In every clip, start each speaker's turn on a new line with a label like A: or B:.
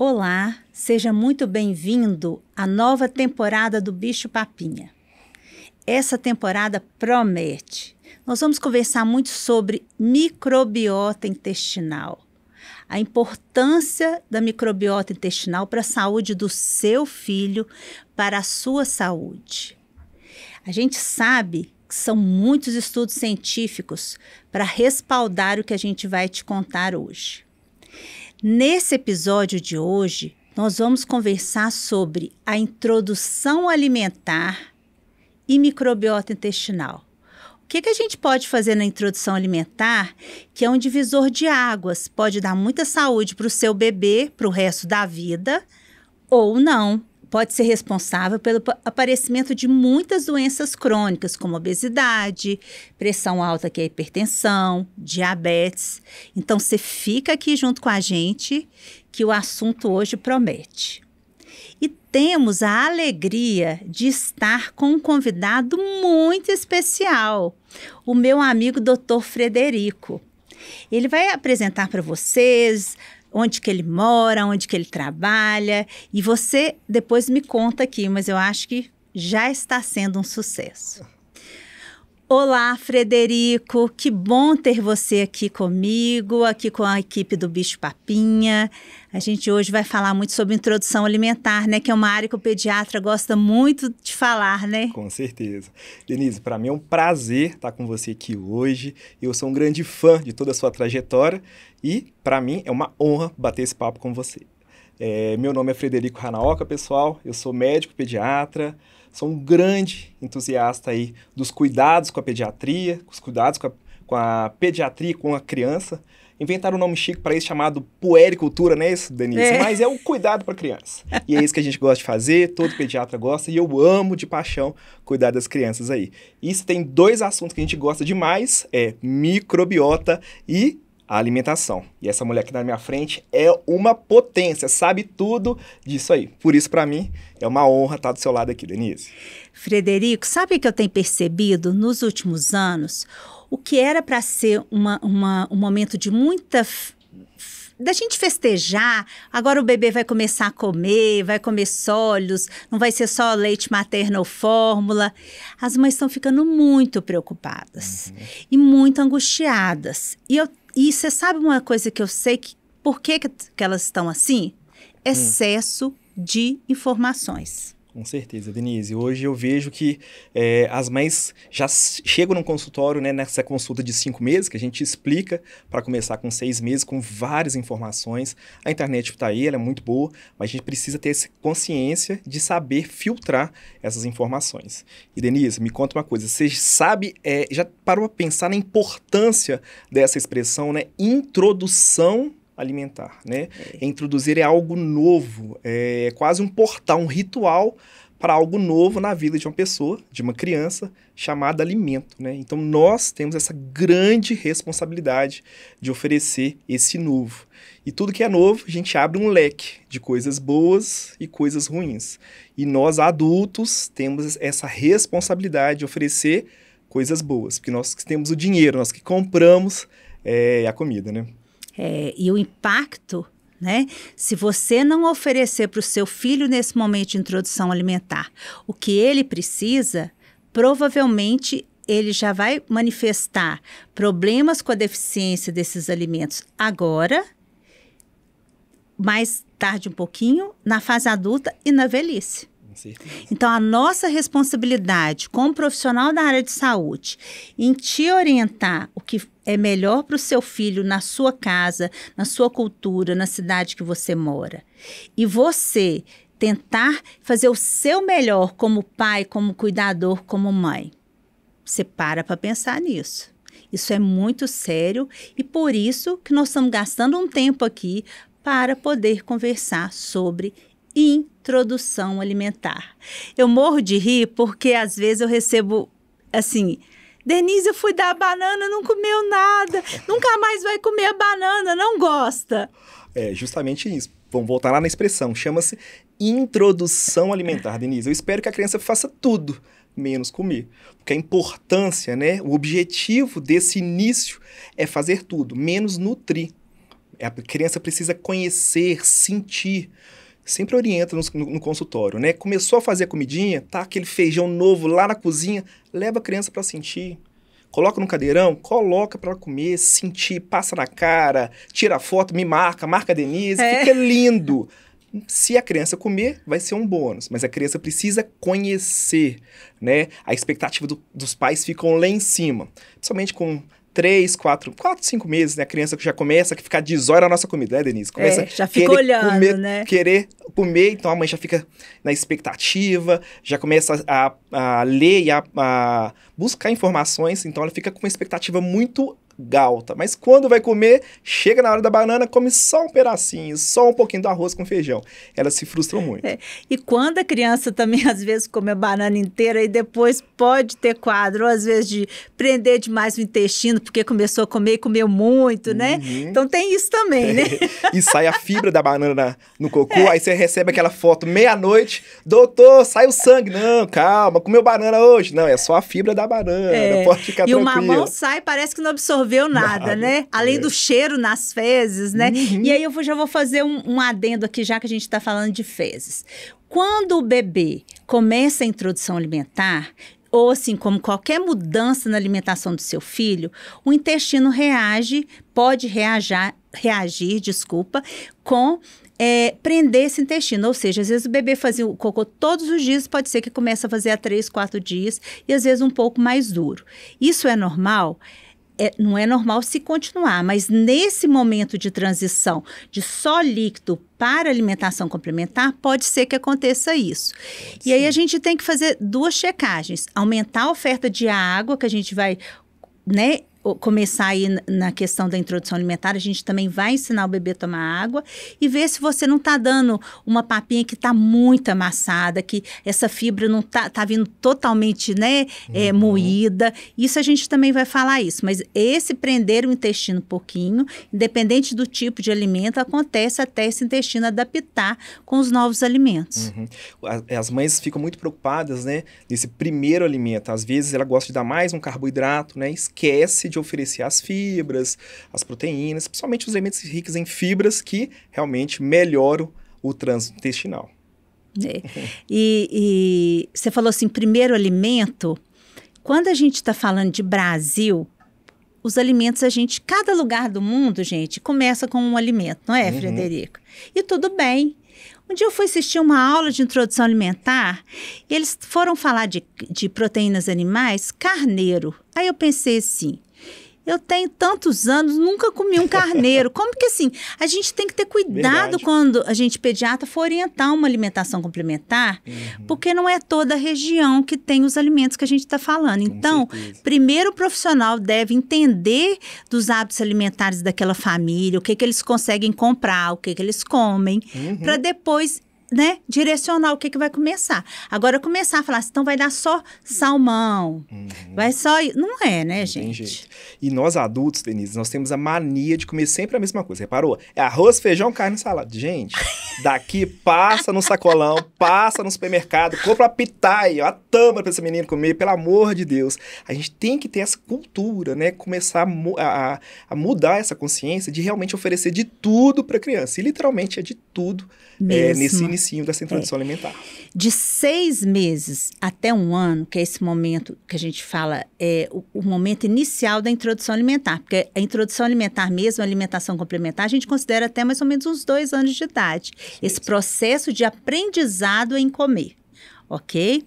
A: Olá, seja muito bem-vindo à nova temporada do Bicho Papinha. Essa temporada promete. Nós vamos conversar muito sobre microbiota intestinal, a importância da microbiota intestinal para a saúde do seu filho, para a sua saúde. A gente sabe que são muitos estudos científicos para respaldar o que a gente vai te contar hoje. Nesse episódio de hoje, nós vamos conversar sobre a introdução alimentar e microbiota intestinal. O que a gente pode fazer na introdução alimentar, que é um divisor de águas, pode dar muita saúde para o seu bebê, para o resto da vida, ou não. Pode ser responsável pelo aparecimento de muitas doenças crônicas, como obesidade, pressão alta, que é hipertensão, diabetes. Então, você fica aqui junto com a gente, que o assunto hoje promete. E temos a alegria de estar com um convidado muito especial, o meu amigo Dr. Frederico. Ele vai apresentar para vocês onde que ele mora, onde que ele trabalha, e você depois me conta aqui, mas eu acho que já está sendo um sucesso. Olá, Frederico, que bom ter você aqui comigo, aqui com a equipe do Bicho Papinha. A gente hoje vai falar muito sobre introdução alimentar, né, que é uma área que o pediatra gosta muito de falar, né?
B: Com certeza. Denise, para mim é um prazer estar com você aqui hoje. Eu sou um grande fã de toda a sua trajetória e, para mim, é uma honra bater esse papo com você. Meu nome é Frederico Hanaoka, pessoal. Eu sou médico pediatra, sou um grande entusiasta aí dos cuidados com a pediatria, os cuidados com a pediatria com a criança. Inventaram um nome chique para isso chamado puericultura, não é isso, Denise? Mas é o cuidado para a criança. E é isso que a gente gosta de fazer, todo pediatra gosta, e eu amo de paixão cuidar das crianças aí. E se tem dois assuntos que a gente gosta demais, é microbiota e a alimentação. E essa mulher aqui na minha frente é uma potência, sabe tudo disso aí. Por isso, para mim, é uma honra estar do seu lado aqui, Denise.
A: Frederico, sabe o que eu tenho percebido nos últimos anos? O que era para ser um momento de muita da gente festejar, agora o bebê vai começar a comer, vai comer sólidos, não vai ser só leite materno ou fórmula. As mães estão ficando muito preocupadas e muito angustiadas. E você sabe uma coisa que eu sei, por que elas estão assim? Excesso de informações.
B: Com certeza, Denise. Hoje eu vejo que as mães já chegam no consultório, né, nessa consulta de 5 meses, que a gente explica para começar com 6 meses, com várias informações. A internet está aí, ela é muito boa, mas a gente precisa ter essa consciência de saber filtrar essas informações. E, Denise, me conta uma coisa, você sabe, já parou para pensar na importância dessa expressão, né, introdução alimentar, né? Introduzir é algo novo, é quase um portal, um ritual para algo novo na vida de uma pessoa, de uma criança, chamada alimento, né? Então, nós temos essa grande responsabilidade de oferecer esse novo. E tudo que é novo, a gente abre um leque de coisas boas e coisas ruins. E nós, adultos, temos essa responsabilidade de oferecer coisas boas, porque nós que temos o dinheiro, nós que compramos a comida, né?
A: E o impacto, né? Se você não oferecer para o seu filho nesse momento de introdução alimentar o que ele precisa, provavelmente ele já vai manifestar problemas com a deficiência desses alimentos agora, mais tarde um pouquinho, na fase adulta e na velhice. Então, a nossa responsabilidade como profissional da área de saúde em te orientar o que é melhor para o seu filho na sua casa, na sua cultura, na cidade que você mora. E você tentar fazer o seu melhor como pai, como cuidador, como mãe. Você para pensar nisso. Isso é muito sério e por isso que nós estamos gastando um tempo aqui para poder conversar sobre introdução alimentar. Eu morro de rir porque às vezes eu recebo assim, Denise, eu fui dar a banana, não comeu nada, nunca mais vai comer a banana, não gosta.
B: É justamente isso. Vamos voltar lá na expressão, chama-se introdução alimentar, Denise. Eu espero que a criança faça tudo, menos comer. Porque a importância, né, o objetivo desse início é fazer tudo, menos nutrir. A criança precisa conhecer, sentir. Sempre orienta no consultório, né? Começou a fazer a comidinha, tá aquele feijão novo lá na cozinha, leva a criança para sentir. Coloca no cadeirão, coloca para ela comer, sentir, passa na cara, tira foto, marca a Denise, fica lindo. Se a criança comer, vai ser um bônus, mas a criança precisa conhecer, né? A expectativa dos pais ficam lá em cima, principalmente com 3, 4, 5 meses, né? A criança que já começa a ficar de zóio na nossa comida, né, Denise? Começa
A: já fica olhando,
B: comer,
A: né?
B: Querer comer, então a mãe já fica na expectativa, já começa a ler e a buscar informações, então ela fica com uma expectativa muito alta. Mas quando vai comer, chega na hora da banana, come só um pedacinho, só um pouquinho do arroz com feijão. Elas se frustram muito.
A: E quando a criança também, às vezes, come a banana inteira e depois pode ter quadro, ou às vezes de prender demais o intestino, porque começou a comer e comeu muito, né? Então tem isso também, né?
B: E sai a fibra da banana no cocô, aí você recebe aquela foto meia-noite, doutor, sai o sangue. Não, calma, comeu banana hoje. Não, é só a fibra da banana, pode ficar tranquilo.
A: E o mamão sai, parece que não absorveu nada, né? Além do cheiro nas fezes, né? E aí já vou fazer um adendo aqui, já que a gente está falando de fezes. Quando o bebê começa a introdução alimentar, ou assim, como qualquer mudança na alimentação do seu filho, o intestino pode reagir, com prender esse intestino. Ou seja, às vezes o bebê fazia o cocô todos os dias, pode ser que comece a fazer a 3, 4 dias, e às vezes um pouco mais duro. Isso é normal? Não é normal se continuar, mas nesse momento de transição de só líquido para alimentação complementar, pode ser que aconteça isso. E aí a gente tem que fazer 2 checagens. Aumentar a oferta de água, que a gente vai, né, começar aí na questão da introdução alimentar, a gente também vai ensinar o bebê a tomar água e ver se você não está dando uma papinha que está muito amassada, que essa fibra não tá vindo totalmente, né, moída. Isso a gente também vai falar isso, mas esse prender o intestino um pouquinho, independente do tipo de alimento, acontece até esse intestino adaptar com os novos alimentos.
B: As mães ficam muito preocupadas, né, nesse primeiro alimento. Às vezes ela gosta de dar mais um carboidrato, né, esquece de oferecer as fibras, as proteínas, principalmente os alimentos ricos em fibras que realmente melhoram o trânsito intestinal.
A: E você falou assim, primeiro alimento, quando a gente está falando de Brasil, os alimentos cada lugar do mundo, gente, começa com um alimento, não é, Frederico? E tudo bem. Um dia eu fui assistir uma aula de introdução alimentar e eles foram falar de proteínas animais, carneiro. Aí eu pensei assim, eu tenho tantos anos, nunca comi um carneiro. Como que assim, a gente tem que ter cuidado quando a gente, pediatra, for orientar uma alimentação complementar, porque não é toda a região que tem os alimentos que a gente está falando. Então, primeiro o profissional deve entender dos hábitos alimentares daquela família, o que eles conseguem comprar, o que eles comem, para depois, né, direcionar o que vai começar. Agora, começar a falar assim, então vai dar só salmão, vai só... Não é, né, gente?
B: E nós adultos, Denise, nós temos a mania de comer sempre a mesma coisa. Reparou? É arroz, feijão, carne e salada. Gente, daqui passa no sacolão, passa no supermercado, compra uma pitaia, uma tâmara para esse menino comer, pelo amor de Deus. A gente tem que ter essa cultura, né? Começar a mudar essa consciência de realmente oferecer de tudo para a criança. E literalmente é de tudo nesse inicinho dessa introdução alimentar.
A: De 6 meses até 1 ano, que é esse momento que a gente fala, o momento inicial da introdução alimentar, porque a introdução alimentar mesmo, a alimentação complementar, a gente considera até mais ou menos uns 2 anos de idade. Esse processo de aprendizado em comer. Ok?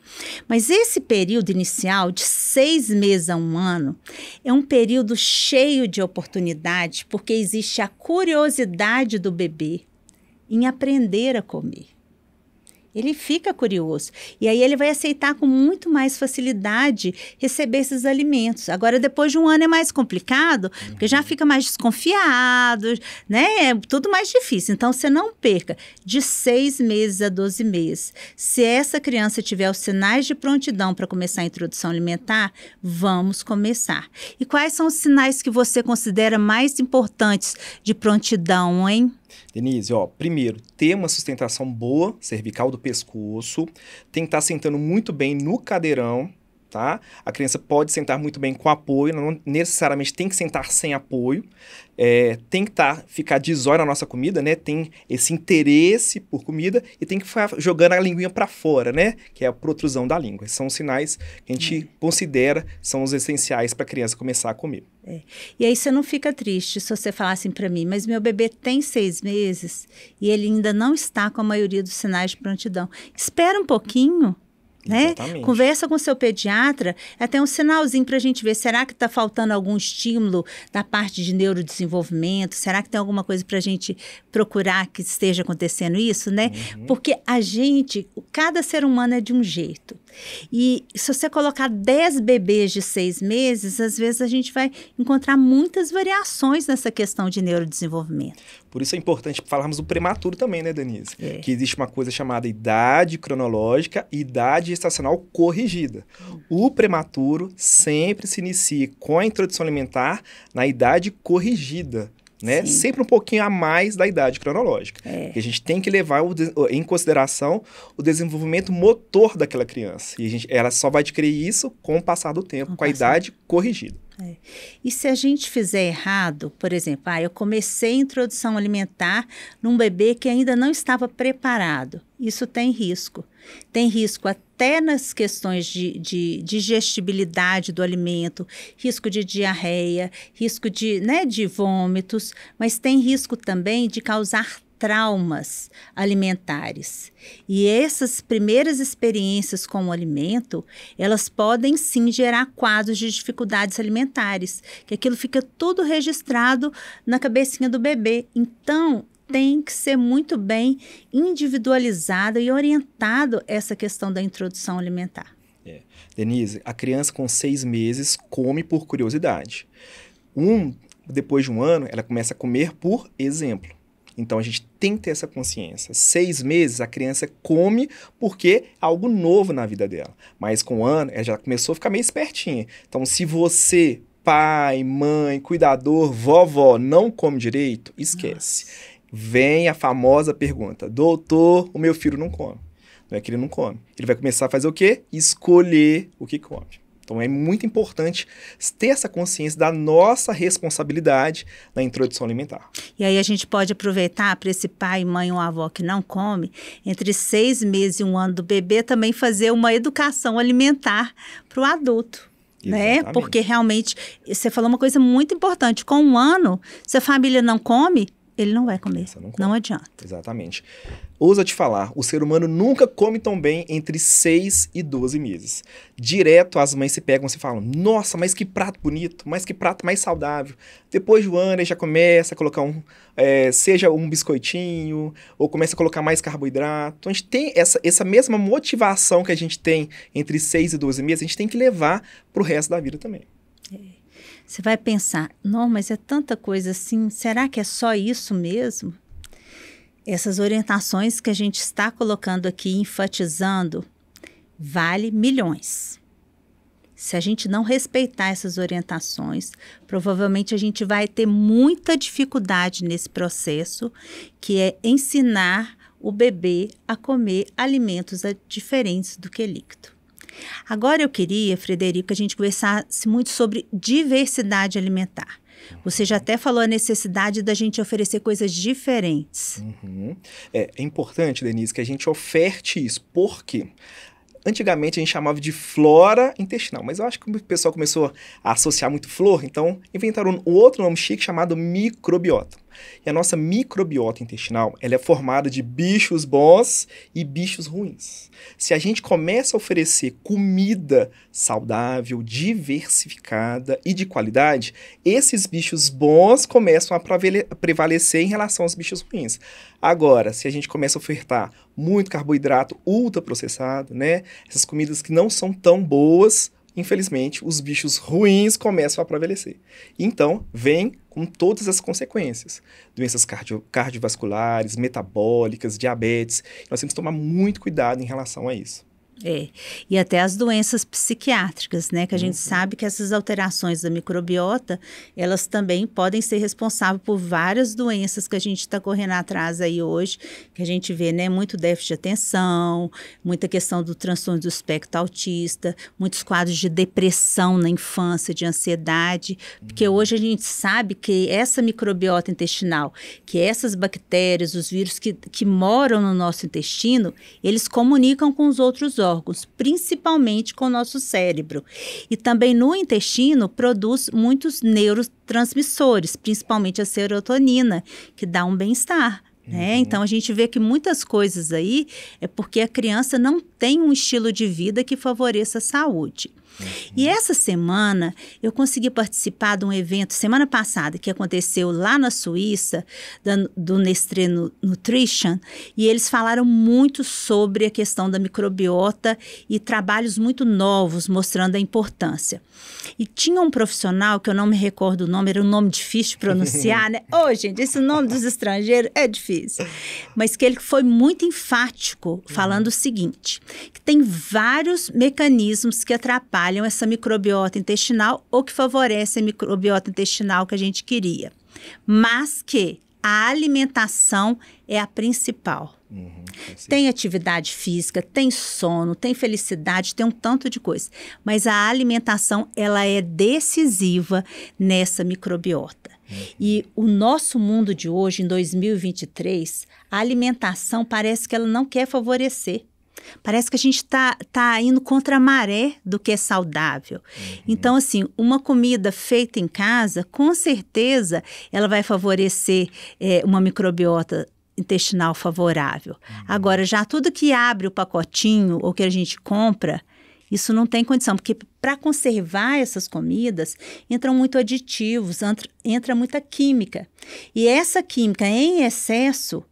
A: Mas esse período inicial, de 6 meses a 1 ano, é um período cheio de oportunidades, porque existe a curiosidade do bebê em aprender a comer. Ele fica curioso. E aí ele vai aceitar com muito mais facilidade receber esses alimentos. Agora, depois de 1 ano é mais complicado, porque já fica mais desconfiado, né? É tudo mais difícil. Então, você não perca de 6 meses a 12 meses. Se essa criança tiver os sinais de prontidão para começar a introdução alimentar, vamos começar. E quais são os sinais que você considera mais importantes de prontidão, hein?
B: Denise, primeiro, ter uma sustentação boa, cervical do pescoço, tem que estar sentando muito bem no cadeirão, tá? A criança pode sentar muito bem com apoio, não necessariamente tem que sentar sem apoio, tem que ficar de zóio na nossa comida, né? Tem esse interesse por comida e tem que ficar jogando a linguinha para fora, né? Que é a protrusão da língua. São os sinais que a gente considera são os essenciais para a criança começar a comer.
A: E aí você não fica triste se você falar assim para mim, mas meu bebê tem 6 meses e ele ainda não está com a maioria dos sinais de prontidão. Espera um pouquinho. Né? Conversa com o seu pediatra, até um sinalzinho para a gente ver, será que está faltando algum estímulo da parte de neurodesenvolvimento? Será que tem alguma coisa para a gente procurar que esteja acontecendo isso, né? Porque cada ser humano é de um jeito. E se você colocar 10 bebês de 6 meses, às vezes a gente vai encontrar muitas variações nessa questão de neurodesenvolvimento.
B: Por isso é importante falarmos do prematuro também, né, Denise? Que existe uma coisa chamada idade cronológica e idade gestacional corrigida. O prematuro sempre se inicia com a introdução alimentar na idade corrigida, né? Sempre um pouquinho a mais da idade cronológica. E a gente tem que levar em consideração o desenvolvimento motor daquela criança. E ela só vai adquirir isso com o passar do tempo, com a idade corrigida.
A: E se a gente fizer errado, por exemplo, eu comecei a introdução alimentar num bebê que ainda não estava preparado, isso tem risco. Tem risco até nas questões de digestibilidade do alimento, risco de diarreia, risco de vômitos, mas tem risco também de causar traumas alimentares. E essas primeiras experiências com o alimento, elas podem sim gerar quadros de dificuldades alimentares, que aquilo fica tudo registrado na cabecinha do bebê. Então, tem que ser muito bem individualizada e orientado essa questão da introdução alimentar.
B: Denise, a criança com 6 meses come por curiosidade. Depois de 1 ano, ela começa a comer por exemplo. Então, a gente tem que ter essa consciência. 6 meses, a criança come porque é algo novo na vida dela. Mas com 1 ano, ela já começou a ficar meio espertinha. Então, se você, pai, mãe, cuidador, vovó, não come direito, esquece. Vem a famosa pergunta: doutor, o meu filho não come. Não é que ele não come. Ele vai começar a fazer o quê? Escolher o que come. Então, é muito importante ter essa consciência da nossa responsabilidade na introdução alimentar.
A: E aí a gente pode aproveitar para esse pai, mãe ou avó que não come, entre 6 meses e 1 ano do bebê, também fazer uma educação alimentar para o adulto. Né? Porque realmente, você falou uma coisa muito importante. Com 1 ano, se a família não come, ele não vai comer. Não adianta.
B: Exatamente. Ousa te falar, o ser humano nunca come tão bem entre 6 e 12 meses. Direto as mães se pegam e se falam: nossa, mas que prato bonito, mas que prato mais saudável. Depois do ano, ele já começa a colocar seja um biscoitinho, ou começa a colocar mais carboidrato. Então, a gente tem essa mesma motivação que a gente tem entre 6 e 12 meses, a gente tem que levar para o resto da vida também.
A: Você vai pensar: não, mas é tanta coisa assim, será que é só isso mesmo? Essas orientações que a gente está colocando aqui, enfatizando, vale milhões. Se a gente não respeitar essas orientações, provavelmente a gente vai ter muita dificuldade nesse processo, que é ensinar o bebê a comer alimentos diferentes do que líquido. Agora eu queria, Frederico, que a gente conversasse muito sobre diversidade alimentar. Você já até falou a necessidade da gente oferecer coisas diferentes.
B: É importante, Denise, que a gente oferte isso. Por quê? Antigamente a gente chamava de flora intestinal, mas eu acho que o pessoal começou a associar muito flor, então inventaram um outro nome chique chamado microbiota. E a nossa microbiota intestinal, ela é formada de bichos bons e bichos ruins. Se a gente começa a oferecer comida saudável, diversificada e de qualidade, esses bichos bons começam a prevalecer em relação aos bichos ruins. Agora, se a gente começa a ofertar muito carboidrato ultraprocessado, né? Essas comidas que não são tão boas, infelizmente, os bichos ruins começam a prevalecer. Então, vem com todas as consequências. Doenças cardiovasculares, metabólicas, diabetes. Nós temos que tomar muito cuidado em relação a isso.
A: E até as doenças psiquiátricas, né? Que a gente sabe que essas alterações da microbiota, elas também podem ser responsáveis por várias doenças que a gente está correndo atrás aí hoje, que a gente vê, né? Muito déficit de atenção, muita questão do transtorno do espectro autista, muitos quadros de depressão na infância, de ansiedade, porque hoje a gente sabe que essa microbiota intestinal, que essas bactérias, os vírus que moram no nosso intestino, eles comunicam com os outros órgãos, principalmente com o nosso cérebro. E também no intestino produz muitos neurotransmissores, principalmente a serotonina, que dá um bem-estar. Né? Então, a gente vê que muitas coisas aí é porque a criança não tem um estilo de vida que favoreça a saúde. E essa semana eu consegui participar de um evento, semana passada, que aconteceu lá na Suíça, do Nestlé Nutrition, e eles falaram muito sobre a questão da microbiota e trabalhos muito novos mostrando a importância. E tinha um profissional, que eu não me recordo o nome, era um nome difícil de pronunciar, né? Gente, esse nome dos estrangeiros é difícil. Mas que ele foi muito enfático, falando o seguinte, que tem vários mecanismos que atrapalham essa microbiota intestinal ou que favorecem a microbiota intestinal que a gente queria. Mas que a alimentação é a principal. Tem atividade física, tem sono, tem felicidade, tem um tanto de coisa. Mas a alimentação, ela é decisiva nessa microbiota. E o nosso mundo de hoje, em 2023, a alimentação parece que ela não quer favorecer. Parece que a gente tá indo contra a maré do que é saudável. Então, assim, uma comida feita em casa, com certeza, ela vai favorecer uma microbiota intestinal favorável. Agora, já tudo que abre o pacotinho ou que a gente compra, isso não tem condição, porque para conservar essas comidas, entram muito aditivos, entra muita química. E essa química em excesso, o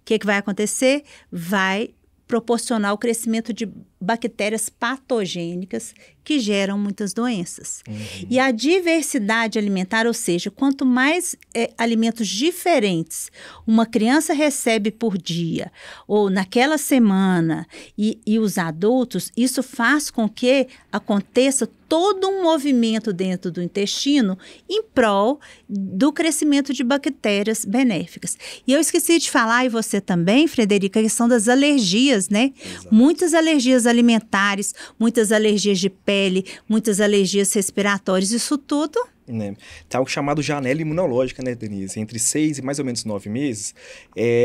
A: que vai acontecer? Vai proporcionar o crescimento de bactérias patogênicas que geram muitas doenças. E a diversidade alimentar, ou seja, quanto mais alimentos diferentes uma criança recebe por dia ou naquela semana e os adultos, isso faz com que aconteça todo um movimento dentro do intestino em prol do crescimento de bactérias benéficas. E eu esqueci de falar, e você também, Frederica, a questão das alergias, né? Exato. Muitas alergias alimentares, muitas alergias de pele, muitas alergias respiratórias, isso tudo...
B: Tá o chamado janela imunológica, né, Denise? Entre 6 e mais ou menos 9 meses,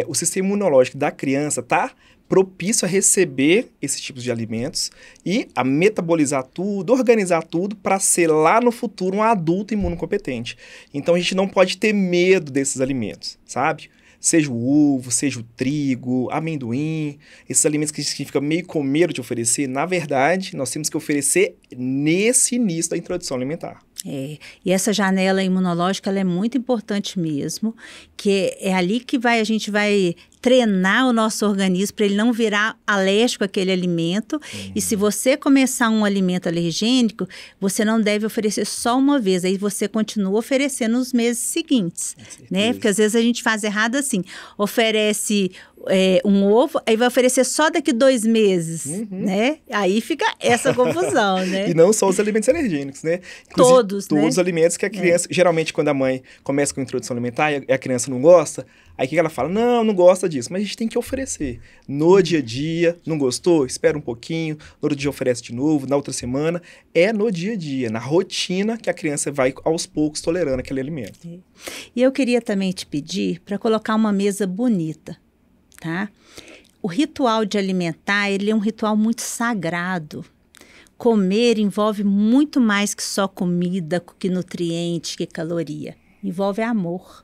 B: o sistema imunológico da criança tá propício a receber esses tipos de alimentos e a metabolizar tudo, organizar tudo para ser lá no futuro um adulto imunocompetente. Então a gente não pode ter medo desses alimentos, sabe? Seja o ovo, seja o trigo, amendoim, esses alimentos que a gente fica meio com medo de oferecer, na verdade, nós temos que oferecer nesse início da introdução alimentar.
A: E essa janela imunológica, ela é muito importante mesmo, que é ali que a gente vai treinar o nosso organismo para ele não virar alérgico àquele alimento. E se você começar um alimento alergênico, você não deve oferecer só uma vez, aí você continua oferecendo nos meses seguintes, né? Porque às vezes a gente faz errado assim, oferece um ovo, aí vai oferecer só daqui 2 meses, né? Aí fica essa confusão, né?
B: E não só os alimentos alergênicos, né?
A: Inclusive, todos,
B: né?
A: Os
B: alimentos que a criança... Geralmente, quando a mãe começa com a introdução alimentar e a criança não gosta, aí o que ela fala? Não gosta disso. Mas a gente tem que oferecer. No dia a dia, não gostou? Espera um pouquinho. No outro dia oferece de novo. Na outra semana. É no dia a dia, na rotina que a criança vai, aos poucos, tolerando aquele alimento.
A: E eu queria também te pedir para colocar uma mesa bonita. Tá? O ritual de alimentar, ele é um ritual muito sagrado. Comer envolve muito mais que só comida, que nutriente, que caloria. Envolve amor.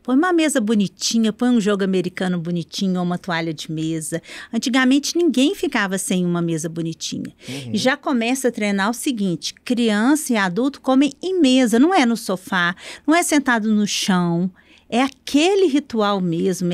A: Põe uma mesa bonitinha, põe um jogo americano bonitinho ou uma toalha de mesa. Antigamente ninguém ficava sem uma mesa bonitinha. E já começa a treinar o seguinte, criança e adulto comem em mesa, não é no sofá, não é sentado no chão. É aquele ritual mesmo,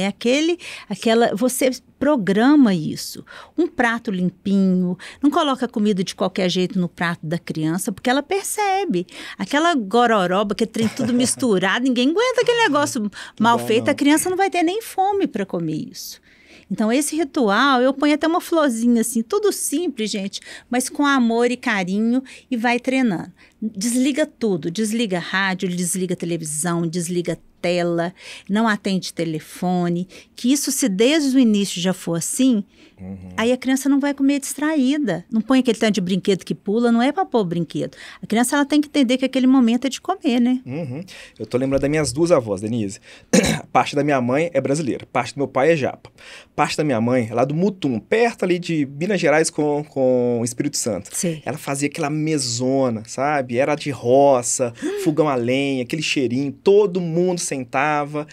A: você programa isso. Um prato limpinho, não coloca comida de qualquer jeito no prato da criança, porque ela percebe. Aquela gororoba, que tem tudo misturado, ninguém aguenta aquele negócio mal feito, a criança não vai ter nem fome para comer isso. Então, esse ritual, eu ponho até uma florzinha assim, tudo simples, gente, mas com amor e carinho e vai treinando. Desliga tudo, desliga rádio, desliga televisão, desliga tela, não atende telefone, que isso se desde o início já for assim, aí a criança não vai comer distraída. Não põe aquele tanto de brinquedo que pula, não é para pôr brinquedo. A criança ela tem que entender que aquele momento é de comer, né?
B: Eu tô lembrando das minhas duas avós, Denise. Parte da minha mãe é brasileira, parte do meu pai é japa. Parte da minha mãe é lá do Mutum, perto ali de Minas Gerais com o Espírito Santo.
A: Sim.
B: Ela fazia aquela mesona, sabe? Era de roça, fogão a lenha, aquele cheirinho, todo mundo sentava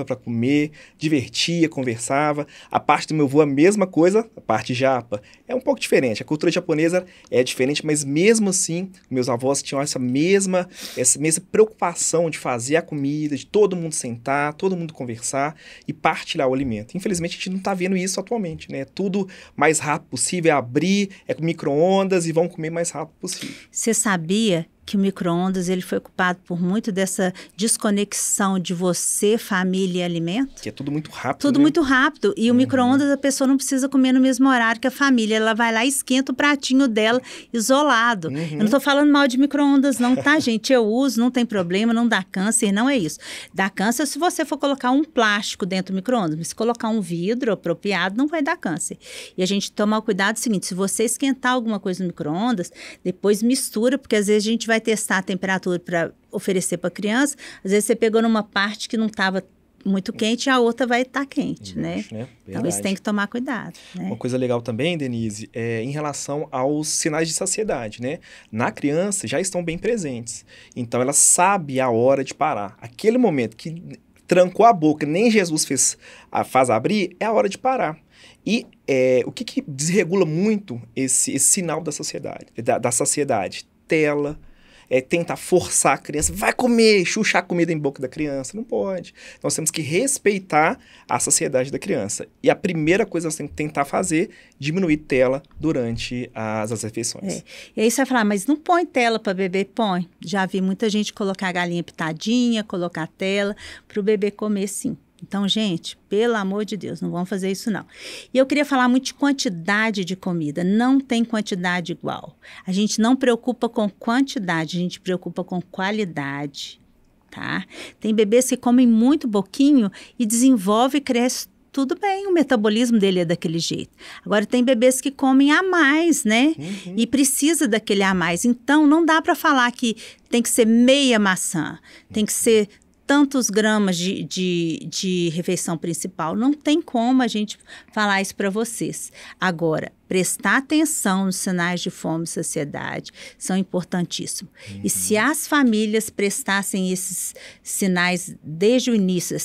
B: para comer, divertia, conversava. A parte do meu avô, a mesma coisa, a parte japa. É um pouco diferente, a cultura japonesa é diferente, mas mesmo assim, meus avós tinham essa mesma preocupação de fazer a comida, de todo mundo sentar, todo mundo conversar e partilhar o alimento. Infelizmente, a gente não está vendo isso atualmente, né? Tudo mais rápido possível, é abrir, é com micro-ondas e vão comer mais rápido possível.
A: Você sabia que o micro-ondas ele foi culpado por muito dessa desconexão de você, família e alimento?
B: Que é tudo muito rápido,
A: Tudo
B: né?
A: muito rápido. E o micro-ondas a pessoa não precisa comer no mesmo horário que a família. Ela vai lá e esquenta o pratinho dela isolado. Eu não tô falando mal de micro-ondas não, tá, gente? Eu uso, não tem problema, não dá câncer, não é isso. Dá câncer se você for colocar um plástico dentro do micro-ondas. Mas se colocar um vidro apropriado, não vai dar câncer. E a gente toma o cuidado seguinte, se você esquentar alguma coisa no micro-ondas, depois mistura, porque às vezes a gente vai testar a temperatura para oferecer para a criança, às vezes você pegou numa parte que não estava muito quente e a outra vai estar quente, né? Então, isso tem que tomar cuidado, né?
B: Uma coisa legal também, Denise, é em relação aos sinais de saciedade, né? Na criança já estão bem presentes. Então, ela sabe a hora de parar. Aquele momento que trancou a boca, nem Jesus faz abrir, é a hora de parar. E o que desregula muito esse sinal da saciedade? Da saciedade? Tela, tentar forçar a criança, vai comer, chuchar comida em boca da criança, não pode. Nós temos que respeitar a saciedade da criança. E a primeira coisa que nós temos que tentar fazer, diminuir tela durante as refeições.
A: E aí você vai falar, mas não põe tela para bebê? Põe. Já vi muita gente colocar a galinha pitadinha, colocar tela para o bebê comer, sim. Então, gente, pelo amor de Deus, não vamos fazer isso não. E eu queria falar muito de quantidade de comida. Não tem quantidade igual. A gente não preocupa com quantidade, a gente preocupa com qualidade, tá? Tem bebês que comem muito pouquinho e desenvolve e cresce tudo bem, o metabolismo dele é daquele jeito. Agora, tem bebês que comem a mais, né? E precisa daquele a mais. Então, não dá para falar que tem que ser meia maçã, tem que ser tantos gramas de refeição principal. Não tem como a gente falar isso para vocês. Agora, prestar atenção nos sinais de fome e saciedade são importantíssimos. E se as famílias prestassem esses sinais desde o início,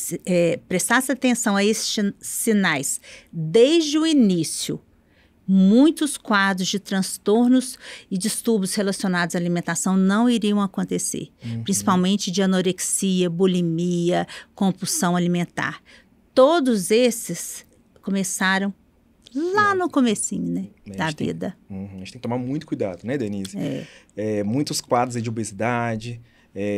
A: prestassem atenção a esses sinais desde o início, muitos quadros de transtornos e distúrbios relacionados à alimentação não iriam acontecer, principalmente de anorexia, bulimia, compulsão alimentar. Todos esses começaram lá no comecinho, né, da vida.
B: A gente tem que tomar muito cuidado, né, Denise? Muitos quadros aí de obesidade,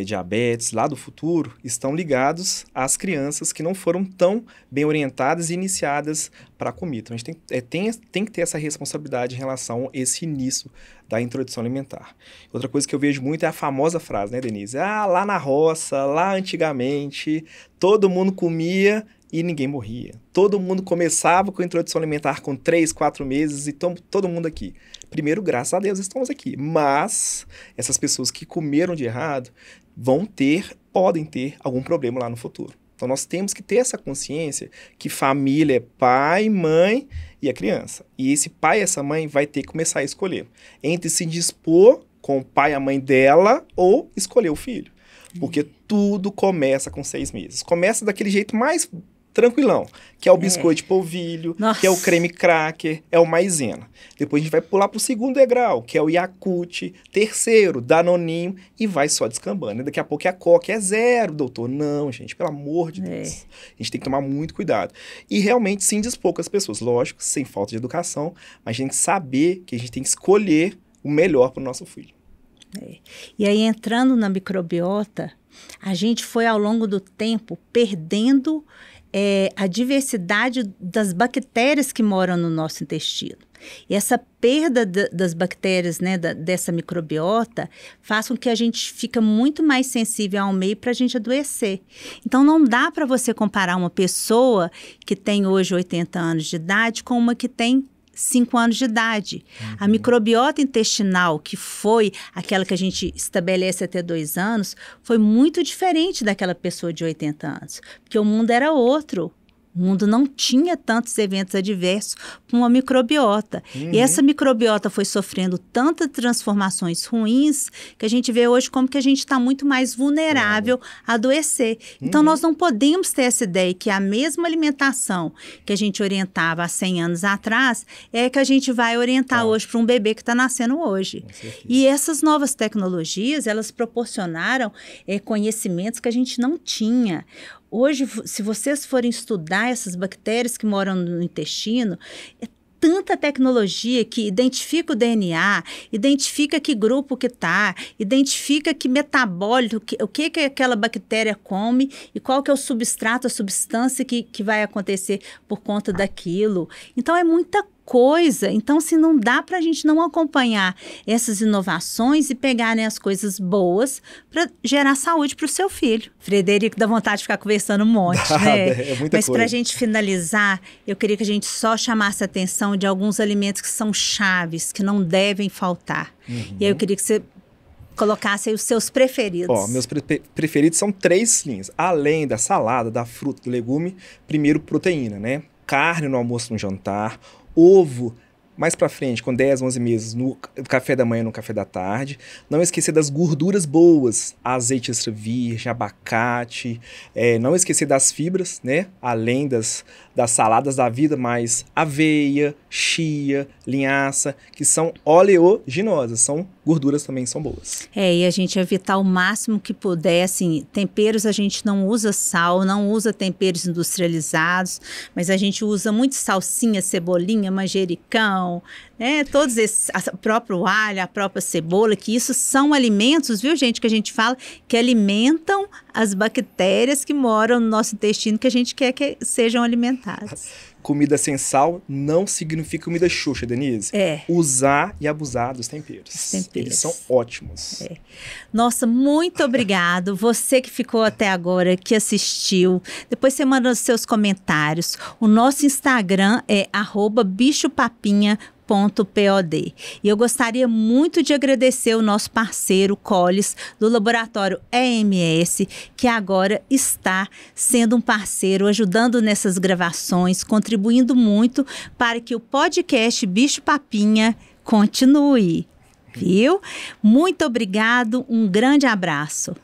B: diabetes, lá do futuro, estão ligados às crianças que não foram tão bem orientadas e iniciadas para a comida. Então, a gente tem que ter essa responsabilidade em relação a esse início da introdução alimentar. Outra coisa que eu vejo muito é a famosa frase, né, Denise? Lá na roça, lá antigamente, todo mundo comia e ninguém morria. Todo mundo começava com a introdução alimentar com 3, 4 meses e todo mundo aqui. Primeiro, graças a Deus, estamos aqui. Mas essas pessoas que comeram de errado podem ter algum problema lá no futuro. Então, nós temos que ter essa consciência que família é pai, mãe e a criança. E esse pai e essa mãe vai ter que começar a escolher entre se dispor com o pai e a mãe dela ou escolher o filho. Porque tudo começa com 6 meses. Começa daquele jeito mais tranquilão, que é o biscoito de polvilho, que é o creme cracker, é o maisena. Depois a gente vai pular para o segundo degrau, que é o Yakult, terceiro, Danoninho, e vai só descambando. Daqui a pouco a Coca é 0, doutor. Não, gente, pelo amor de Deus. A gente tem que tomar muito cuidado. E realmente se indispor com as pessoas, lógico, sem falta de educação, mas a gente saber que a gente tem que escolher o melhor para o nosso filho.
A: E aí, entrando na microbiota, a gente foi ao longo do tempo perdendo a diversidade das bactérias que moram no nosso intestino. E essa perda das bactérias, né, dessa microbiota, faz com que a gente fique muito mais sensível ao meio para a gente adoecer. Então, não dá para você comparar uma pessoa que tem hoje 80 anos de idade com uma que tem 5 anos de idade. A microbiota intestinal, que foi aquela que a gente estabelece até 2 anos, foi muito diferente daquela pessoa de 80 anos, porque o mundo era outro. O mundo não tinha tantos eventos adversos com uma microbiota. E essa microbiota foi sofrendo tantas transformações ruins que a gente vê hoje como que a gente está muito mais vulnerável a adoecer. Então, nós não podemos ter essa ideia que a mesma alimentação que a gente orientava há 100 anos atrás é que a gente vai orientar hoje para um bebê que está nascendo hoje. E essas novas tecnologias, elas proporcionaram conhecimentos que a gente não tinha. Hoje, se vocês forem estudar essas bactérias que moram no intestino, é tanta tecnologia que identifica o DNA, identifica que grupo que está, identifica que metabólito, o que aquela bactéria come e qual que é o substrato, a substância que vai acontecer por conta daquilo. Então, é muita coisa. Então, assim, não dá para a gente não acompanhar essas inovações e pegarem as coisas boas para gerar saúde para o seu filho. Frederico, dá vontade de ficar conversando um monte, né?
B: É muita
A: Mas
B: coisa.
A: para a gente finalizar, eu queria que a gente só chamasse a atenção de alguns alimentos que são chaves, que não devem faltar. E aí eu queria que você colocasse aí os seus preferidos.
B: Meus preferidos são 3 linhas. Além da salada, da fruta, do legume, primeiro proteína, né? Carne no almoço, no jantar, ovo mais pra frente, com 10, 11 meses, no café da manhã, no café da tarde. Não esquecer das gorduras boas, azeite extra virgem, abacate. Não esquecer das fibras, né? Além das saladas da vida, mais aveia, chia, linhaça, que são oleaginosas, são gorduras também são boas.
A: E a gente evitar o máximo que puder, assim, temperos a gente não usa sal, não usa temperos industrializados, mas a gente usa muito salsinha, cebolinha, manjericão, né? Todos esses, o próprio alho, a própria cebola, que isso são alimentos, viu, gente, que a gente fala, que alimentam as bactérias que moram no nosso intestino, que a gente quer que sejam alimentadas.
B: Comida sem sal não significa comida xoxa, Denise. Usar e abusar dos temperos. Eles são ótimos.
A: Nossa, muito obrigado. Você que ficou até agora, que assistiu. Depois você manda os seus comentários. O nosso Instagram é @bichopapinha.pod. E eu gostaria muito de agradecer o nosso parceiro Collis, do laboratório EMS, que agora está sendo um parceiro, ajudando nessas gravações, contribuindo muito para que o podcast Bicho Papinha continue. Viu? Muito obrigado, um grande abraço.